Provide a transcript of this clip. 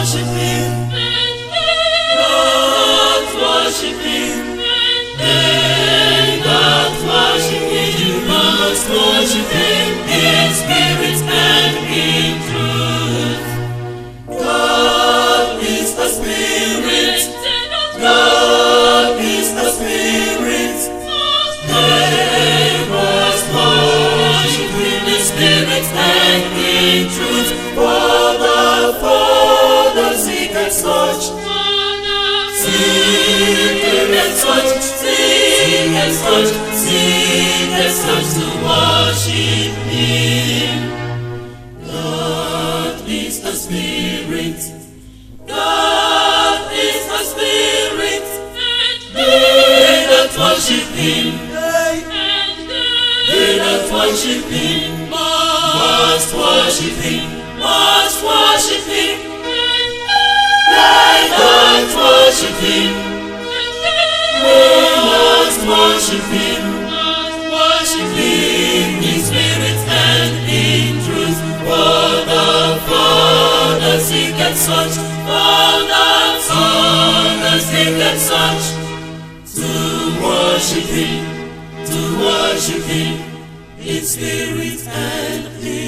worship Him. Not worship Him. They that worship Him, you must worship Him in spirit and in truth. God is a spirit. God is a spirit. They must worship Him in spirit and in truth. For the Father seeketh such. Seeketh such to worship Him. God is a spirit. God is a spirit. They that worship Him, they that worship Him, must worship Him, must worship Him. They that worship Him, must worship Him, worship Him in spirit and in truth. For the Father seeketh such, for the Son seeketh such, to worship Him in spirit and in truth.